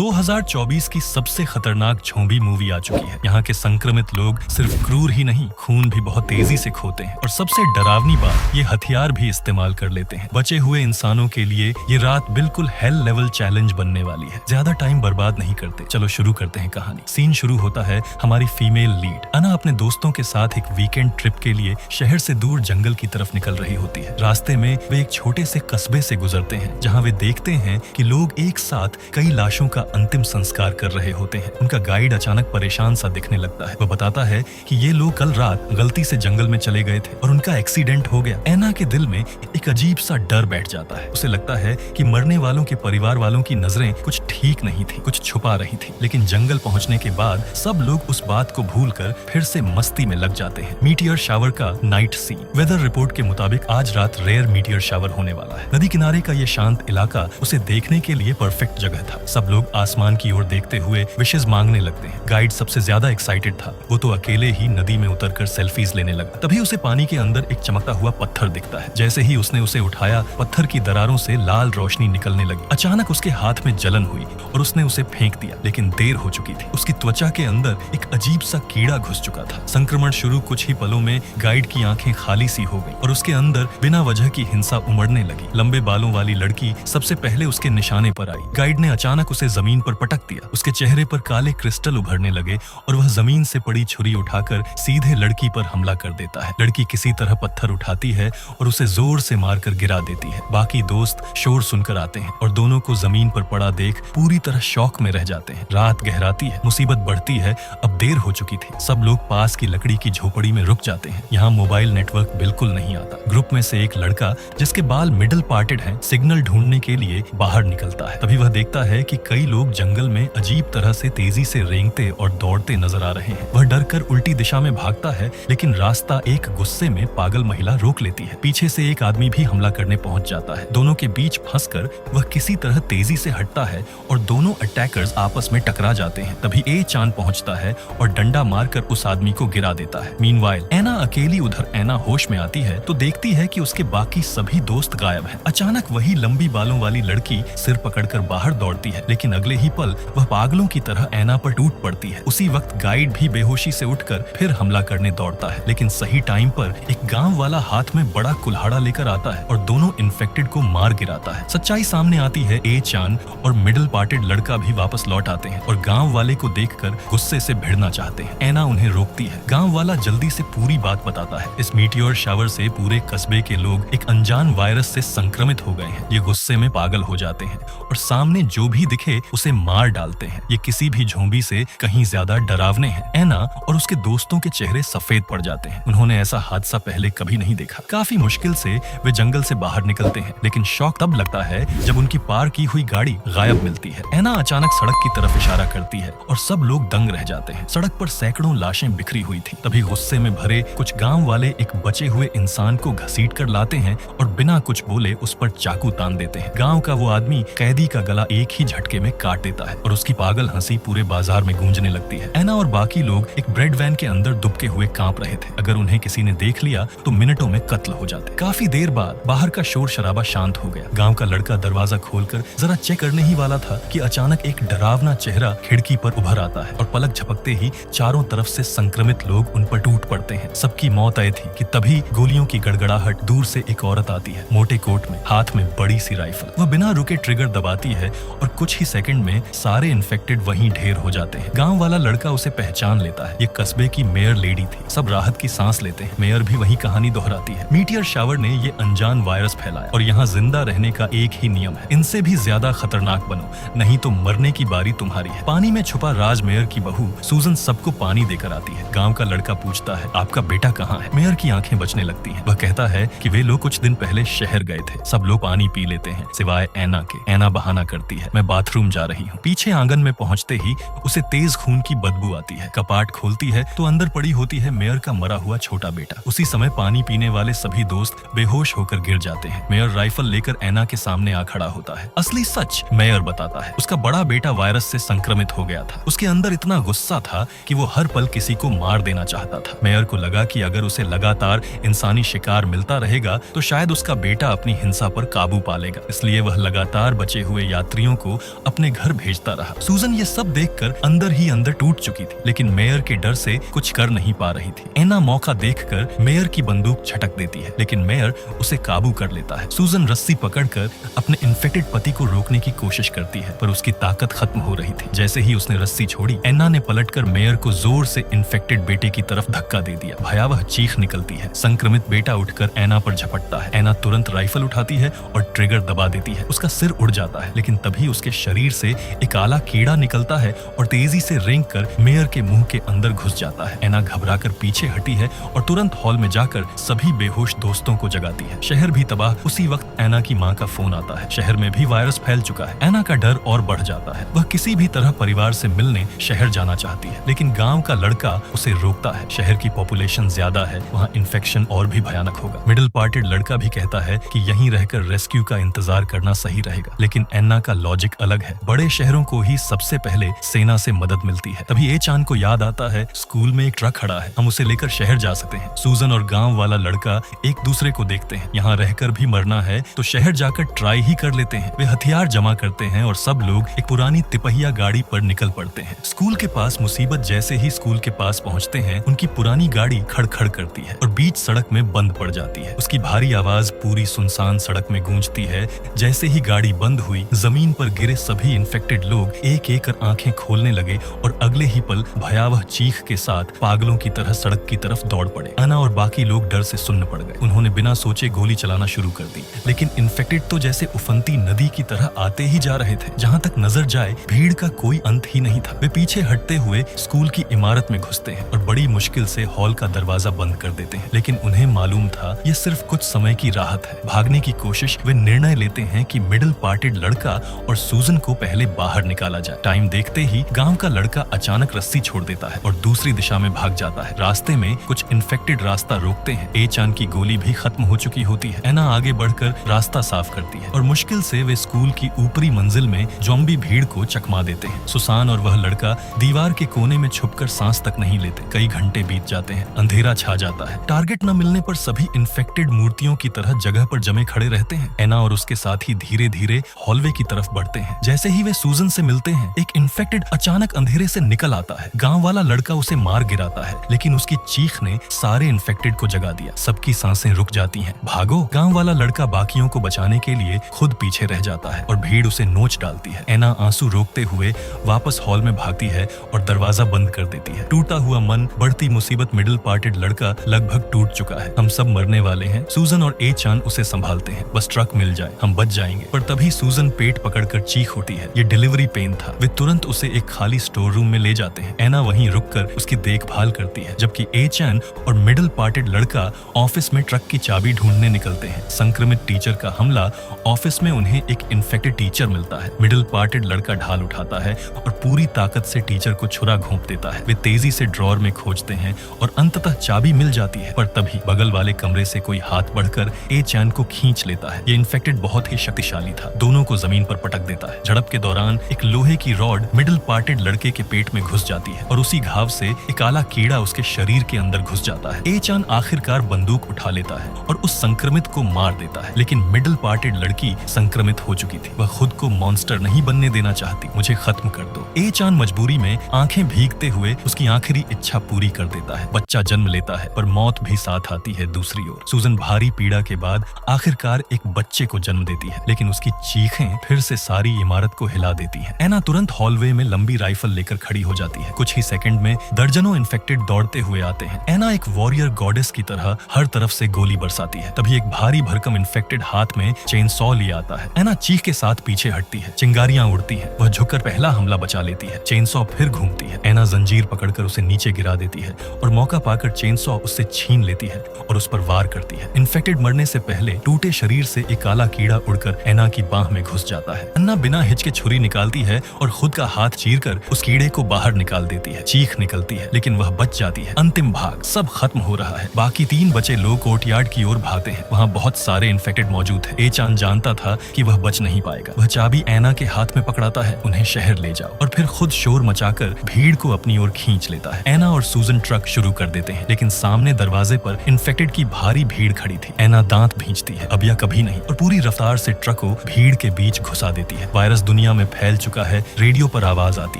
2024 की सबसे खतरनाक झोंबी मूवी आ चुकी है। यहाँ के संक्रमित लोग सिर्फ क्रूर ही नहीं, खून भी बहुत तेजी से खोते हैं और सबसे डरावनी बात, ये हथियार भी इस्तेमाल कर लेते हैं। बचे हुए इंसानों के लिए ये रात बिल्कुल हेल लेवल चैलेंज बनने वाली है। ज्यादा टाइम बर्बाद नहीं करते, चलो शुरू करते हैं कहानी। सीन शुरू होता है हमारी फीमेल लीड अना अपने दोस्तों के साथ एक वीकेंड ट्रिप के लिए शहर से दूर जंगल की तरफ निकल रही होती है। रास्ते में वे एक छोटे से कस्बे से गुजरते हैं जहाँ वे देखते हैं कि लोग एक साथ कई लाशों का अंतिम संस्कार कर रहे होते हैं। उनका गाइड अचानक परेशान सा दिखने लगता है। वह बताता है कि ये लोग कल रात गलती से जंगल में चले गए थे और उनका एक्सीडेंट हो गया। एना के दिल में एक अजीब सा डर बैठ जाता है। उसे लगता है कि मरने वालों के परिवार वालों की नजरें कुछ ठीक नहीं थी, कुछ छुपा रही थी। लेकिन जंगल पहुंचने के बाद सब लोग उस बात को भूलकर फिर से मस्ती में लग जाते हैं। मीटियर शावर का नाइट सीन। वेदर रिपोर्ट के मुताबिक आज रात रेयर मीटियर शावर होने वाला है। नदी किनारे का ये शांत इलाका उसे देखने के लिए परफेक्ट जगह था। सब लोग आसमान की ओर देखते हुए विशेष मांगने लगते हैं। गाइड सबसे ज्यादा एक्साइटेड था। वो तो अकेले ही नदी में उतरकर सेल्फीज लेने लगा। तभी उसे पानी के अंदर एक चमकता हुआ पत्थर दिखता है। जैसे ही उसने उसे उठाया, पत्थर की दरारों से लाल रोशनी निकलने लगी। अचानक उसके हाथ में जलन हुई और उसने उसे फेंक दिया, लेकिन देर हो चुकी थी। उसकी त्वचा के अंदर एक अजीब सा कीड़ा घुस चुका था। संक्रमण शुरू कुछ ही पलों में गाइड की आंखें खाली सी हो गई और उसके अंदर बिना वजह की हिंसा उमड़ने लगी। लंबे बालों वाली लड़की सबसे पहले उसके निशाने पर आई। गाइड ने अचानक उसे जमीन पर पटक दिया। उसके चेहरे पर काले क्रिस्टल उभरने लगे और वह जमीन से पड़ी छुरी उठाकर सीधे लड़की पर हमला कर देता है। लड़की किसी तरह पत्थर उठाती है और उसे जोर से मारकर गिरा देती है। बाकी दोस्त शोर सुनकर आते हैं और दोनों को जमीन पर पड़ा देख पूरी तरह शौक में रह जाते हैं। रात गहराती है, मुसीबत बढ़ती है। अब देर हो चुकी थी। सब लोग पास की लकड़ी की झोपड़ी में रुक जाते हैं। यहाँ मोबाइल नेटवर्क बिल्कुल नहीं आता। ग्रुप में से एक लड़का जिसके बाल मिडिल पार्टेड हैं, सिग्नल ढूंढने के लिए बाहर निकलता है। तभी वह देखता है कि कई लोग जंगल में अजीब तरह से तेजी से रेंगते और दौड़ते नजर आ रहे हैं। वह डरकर उल्टी दिशा में भागता है, लेकिन रास्ता एक गुस्से में पागल महिला रोक लेती है। पीछे से एक आदमी भी हमला करने पहुंच जाता है। दोनों के बीच फंसकर वह किसी तरह तेजी से हटता है और दोनों अटैकर्स आपस में टकरा जाते हैं। तभी ए चान पहुंचता है और डंडा मारकर उस आदमी को गिरा देता है। मीनवाइल एना अकेली उधर एना होश में आती है तो देखती है कि उसके बाकी सभी दोस्त गायब हैं। अचानक वही लंबी बालों वाली लड़की सिर पकड़कर बाहर दौड़ती है, लेकिन अगले ही पल वह पागलों की तरह एना पर टूट पड़ती है। उसी वक्त गाइड भी बेहोशी से उठकर फिर हमला करने दौड़ता है, लेकिन सही टाइम पर एक गांव वाला हाथ में बड़ा कुल्हाड़ा लेकर आता है और दोनों इन्फेक्टेड को मार गिराता है। सच्चाई सामने आती है। ए चान और मिडिल पार्टेड लड़का भी वापस लौट आते हैं और गांव वाले को देखकर गुस्से से भिड़ना चाहते हैं। एना उन्हें रोकती है। गांव वाला जल्दी से पूरी बात बताता है। इस मीटियोर शावर से पूरे कस्बे के लोग एक अनजान वायरस से संक्रमित हो गए हैं। ये गुस्से में पागल हो जाते हैं और सामने जो भी दिखे उसे मार डालते हैं। ये किसी भी झोंबी से कहीं ज्यादा डरावने हैं। एना और उसके दोस्तों के चेहरे सफेद पड़ जाते हैं। उन्होंने ऐसा हादसा पहले कभी नहीं देखा। काफी मुश्किल से वे जंगल से बाहर निकलते हैं, लेकिन शौक तब लगता है जब उनकी पार की हुई गाड़ी गायब मिलती है। एना अचानक सड़क की तरफ इशारा करती है और सब लोग दंग रह जाते हैं। सड़क पर सैकड़ों लाशें बिखरी हुई थी। तभी गुस्से में भरे कुछ गांव वाले एक बचे हुए इंसान को घसीट कर लाते हैं और बिना कुछ बोले उस पर चाकू तान देते हैं। गांव का वो आदमी कैदी का गला एक ही झटके में काट देता है और उसकी पागल हंसी पूरे बाजार में गूंजने लगती है। एना और बाकी लोग एक ब्रेड वैन के अंदर दुबके हुए कांप रहे थे। अगर उन्हें किसी ने देख लिया तो मिनटों में कत्ल हो जाते। काफी देर बाद बाहर का शोर शराबा शांत हो गया। गांव का लड़का दरवाजा खोलकर जरा चेक करने ही वाला था कि अचानक एक डरावना चेहरा खिड़की पर उभर आता है और पलक झपकते ही चारों तरफ से संक्रमित लोग उन पर टूट पड़ते हैं। सबकी मौत आई थी कि तभी गोलियों की गड़गड़ाहट। दूर से एक औरत आती है, मोटे कोट में, हाथ में बड़ी सी राइफल। वह बिना रुके ट्रिगर दबाती है और कुछ ही सेकंड में सारे इन्फेक्टेड वहीं ढेर हो जाते हैं। गांव वाला लड़का उसे पहचान लेता है। ये कस्बे की मेयर लेडी थी। सब राहत की सांस लेते हैं। मेयर भी वही कहानी दोहराती है। मीटियर शावर ने ये अनजान वायरस फैलाया और यहाँ जिंदा रहने का एक ही नियम है, इनसे भी ज्यादा खतरनाक बनो, नहीं तो मरने की बारी तुम्हारी है। पानी में छुपा राज मेयर की बहू सूजन सबको पानी देकर आती है। गांव का लड़का पूछता है, आपका बेटा कहाँ है? मेयर की आंखें बचने लगती हैं। वह कहता है कि वे लोग कुछ दिन पहले शहर गए थे। सब लोग पानी पी लेते हैं सिवाय एना के। एना बहाना करती है, मैं बाथरूम जा रही हूँ। पीछे आंगन में पहुँचते ही उसे तेज खून की बदबू आती है। कपाट खोलती है तो अंदर पड़ी होती है मेयर का मरा हुआ छोटा बेटा। उसी समय पानी पीने वाले सभी दोस्त बेहोश होकर गिर जाते हैं। मेयर राइफल लेकर एना के सामने आ खड़ा होता है। असली सच मेयर बताता है, उसका बड़ा बेटा वायरस से संक्रमित हो गया था। उसके अंदर इतना गुस्सा था कि वो हर पल किसी को मार देना चाहता था। मेयर को लगा कि अगर उसे लगातार इंसानी शिकार मिलता रहेगा तो शायद उसका बेटा अपनी हिंसा पर काबू पा लेगा। इसलिए वह लगातार बचे हुए यात्रियों को अपने घर भेजता रहा। सूजन ये सब देखकर अंदर ही अंदर टूट चुकी थी, लेकिन मेयर के डर से कुछ कर नहीं पा रही थी। एना मौका देखकर मेयर की बंदूक झटक देती है, लेकिन मेयर उसे काबू कर लेता है। सूजन रस्सी पकड़कर अपने इन्फेक्टेड पति को रोकने की कोशिश करती है, पर उसकी ताकत खत्म हो रही थी। जैसे ही उसने रस्सी छोड़ी, एना ने पलटकर मेयर को जोर से इन्फेक्टेड बेटे की तरफ धक्का दे दिया। भयावह चीख निकलती है। संक्रमित बेटा उठकर एना पर झपटता है। एना तुरंत राइफल उठाती है और ट्रिगर दबा देती है। उसका सिर उड़ जाता है, लेकिन तभी उसके शरीर से एक काला कीड़ा निकलता है और तेजी से रेंगकर मेयर के मुंह के अंदर घुस जाता है। एना घबराकर पीछे हटी है और तुरंत हॉल में जाकर सभी बेहोश दोस्तों को जगाती है। शहर भी तबाह। उसी वक्त एना की मां का फोन आता है। शहर में भी वायरस फैल चुका है। एना का डर और बढ़ जाता है। वह किसी भी तरह परिवार से मिलने शहर जाना चाहती है, लेकिन गांव का लड़का उसे रोकता है। शहर की पॉपुलेशन ज्यादा है, वहाँ इन्फेक्शन और भी भयानक होगा। मिडिल पार्टेड लड़का भी कहता है कि यहीं रहकर रेस्क्यू का इंतजार करना सही रहेगा, लेकिन एन्ना का लॉजिक अलग है। बड़े शहरों को ही सबसे पहले सेना से मदद मिलती है। तभी ए-चान को याद आता है, स्कूल में एक ट्रक खड़ा है, हम उसे लेकर शहर जा सकते हैं। सूजन और गांव वाला लड़का एक दूसरे को देखते हैं। यहाँ रहकर भी मरना है तो शहर जाकर ट्राई ही कर लेते हैं। वे हथियार जमा करते हैं और सब लोग एक पुरानी तिपहिया गाड़ी पर निकल पड़ते हैं। स्कूल के पास मुसीबत जैसे ही स्कूल के पास पहुंचते हैं, उनकी पुरानी गाड़ी खड़खड़ करती है और बीच सड़क में बंद पड़ जाती है। उसकी भारी आवाज पूरी सुनसान सड़क में गूंजती है। जैसे ही गाड़ी बंद हुई, जमीन पर गिरे सभी इन्फेक्टेड लोग एक एक कर आंखें खोलने लगे और अगले ही पल भयावह चीख के साथ पागलों की तरह सड़क की तरफ दौड़ पड़े। एना और बाकी लोग डर से सुन्न पड़ गए। उन्होंने बिना सोचे गोली चलाना शुरू कर दी, लेकिन इन्फेक्टेड तो जैसे उफनती नदी की तरह आते ही जा रहे थे। जहाँ तक नजर जाए भीड़ का कोई अंत ही नहीं था। वे पीछे हटते हुए स्कूल की इमारत में घुसते हैं और बड़ी मुश्किल से हॉल का दरवाजा बंद कर देते हैं, लेकिन उन्हें मालूम था यह सिर्फ कुछ समय की राहत है। भागने की कोशिश वे निर्णय लेते हैं कि मिडिल पार्टेड लड़का और सूजन को पहले बाहर निकाला जाए। टाइम देखते ही गांव का लड़का अचानक रस्सी छोड़ देता है और दूसरी दिशा में भाग जाता है। रास्ते में कुछ इन्फेक्टेड रास्ता रोकते हैं। ए-चान की गोली भी खत्म हो चुकी होती है। एना आगे बढ़कर रास्ता साफ करती है और मुश्किल से वे स्कूल की ऊपरी मंजिल में ज़ॉम्बी भीड़ को चकमा देते हैं। सुसान और वह लड़का दीवार के कोने में छुपकर सांस तक नहीं लेते। कई घंटे बीत जाते हैं। अंधेरा छा जाता है। टारगेट न मिलने पर सभी इन्फेक्टेड मूर्तियों की तरह जगह पर जमे खड़े रहते हैं। एना और उसके साथी धीरे धीरे हॉलवे की तरफ बढ़ते हैं। जैसे ही वे सूजन से मिलते हैं, एक इन्फेक्टेड अचानक अंधेरे से निकल आता है। गांव वाला लड़का उसे मार गिराता है, लेकिन उसकी चीख ने सारे इन्फेक्टेड को जगा दिया। सबकी सांसें रुक जाती हैं। भागो! गांव वाला लड़का बाकियों को बचाने के लिए खुद पीछे रह जाता है और भीड़ उसे नोच डालती है। एना आंसू रोकते हुए वापस हॉल में भागती है और दरवाजा बंद कर देती है। टूटा हुआ मन, बढ़ती मुसीबत, मिडिल पार्टेड लड़का लगभग टूट चुका है। हम सब मरने वाले हैं। सूजन और ए-चान उसे संभालते हैं। बस ट्रक मिल जाए, हम बच जाएंगे। पर तभी सूजन पेट पकड़कर चीख उठी है। ये डिलीवरी पेन था। वे तुरंत उसे एक खाली स्टोर रूम में ले जाते हैं। एना वहीं रुककर उसकी देखभाल करती है, जबकि ए-चान और मिडिल पार्टेड लड़का ऑफिस में ट्रक की चाबी ढूंढने निकलते हैं। संक्रमित टीचर का हमला। ऑफिस में उन्हें एक इन्फेक्टेड टीचर मिलता है। मिडिल पार्टेड लड़का ढाल उठाता है और पूरी ताकत से टीचर को छुरा घोंप देता है। वे तेजी से ड्रॉर में खोजते हैं और अंततः चाबी मिल जाती है। पर तभी बगल वाले कमरे से कोई हाथ बढ़कर ए-चान को खींच लेता है। ये इन्फेक्टेड बहुत ही शक्तिशाली था। दोनों को जमीन पर पटक देता है। झड़प के दौरान एक लोहे की रॉड मिडिल पार्टेड लड़के के पेट में घुस जाती है और उसी घाव से एक काला कीड़ा उसके शरीर के अंदर घुस जाता है। ए-चान आखिरकार बंदूक उठा लेता है और उस संक्रमित को मार देता है, लेकिन मिडिल पार्टेड लड़की संक्रमित हो चुकी थी। वह खुद को मॉन्स्टर नहीं बनने देना चाहती। मुझे खत्म कर दो। ए-चान मजबूरी में आंखें भीगते हुए उसकी आखिरी इच्छा पूरी कर देता है। बच्चा जन्म लेता है, पर मौत भी साथ आती है। दूसरी ओर सूजन भारी पीड़ा के बाद आखिरकार एक बच्चे को जन्म देती है, लेकिन उसकी चीखें फिर से सारी इमारत को हिला देती हैं। एना तुरंत हॉलवे में लंबी राइफल लेकर खड़ी हो जाती है। कुछ ही सेकंड में दर्जनों इन्फेक्टेड दौड़ते हुए आते हैं। एना एक वॉरियर गॉडेस की तरह हर तरफ से गोली बरसाती है। तभी एक भारी भरकम इन्फेक्टेड हाथ में चेन सॉ लिए आता है। एना चीख के साथ पीछे हटती है। चिंगारियां उड़ती हैं। वह झुककर पहला हमला बचा लेती है। चेन सॉ फिर घूमती है। एना जंजीर पकड़कर उसे नीचे गिरा देती है और मौका पाकर चेन सॉ उससे छीन लेती है और उस पर वार करती है। इन्फेक्टेड मरने से पहले टूटे शरीर से एक काला कीड़ा उड़कर एना की बाह में घुस जाता है। अन्ना बिना हिचके छुरी निकालती है और खुद का हाथ चीरकर उस कीड़े को बाहर निकाल देती है। चीख निकलती है, लेकिन वह बच जाती है। अंतिम भाग। सब खत्म हो रहा है। बाकी 3 बचे लोग कोर्टयार्ड की ओर भागते हैं। वहाँ बहुत सारे इन्फेक्टेड मौजूद है। ए-चान जानता था कि वह बच नहीं पाएगा। वह चाबी एना के हाथ में पकड़ाता है। उन्हें शहर ले जाओ, और फिर खुद शोर मचाकर भीड़ को अपनी ओर खींच लेता है। एना और सूजन ट्रक शुरू कर देते हैं, लेकिन सामने दरवाजे पर इन्फेक्टेड की भारी भीड़ खड़ी थी। एना दांत भींचती है, अब या कभी नहीं, और पूरी रफ्तार से ट्रक को भीड़ के बीच घुसा देती है। वायरस दुनिया में फैल चुका है, रेडियो पर आवाज आती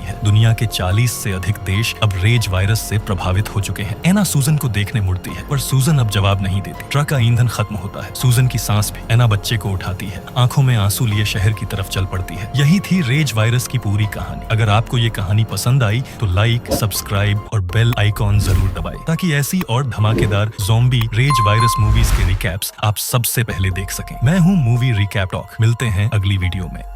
है। दुनिया के 40 से अधिक देश अब रेज वायरस से प्रभावित हो चुके हैं। एना सूजन को देखने मुड़ती है, पर सूजन अब जवाब नहीं देती। ट्रक का ईंधन खत्म होता है, सूजन की सांस भी। एना बच्चे को उठाती है, आंखों में आंसू लिए शहर की तरफ चल पड़ती है। यही थी रेज वायरस की पूरी कहानी। अगर आपको ये कहानी पसंद आई तो लाइक, सब्सक्राइब और बेल आइकॉन जरूर दबाएं, ताकि ऐसी और धमाकेदार ज़ॉम्बी रेज वायरस मूवीज के रिकैप्स आप सबसे पहले देख सकें। मैं हूँ मूवी रिकैप टॉक। मिलते हैं अगली वीडियो में।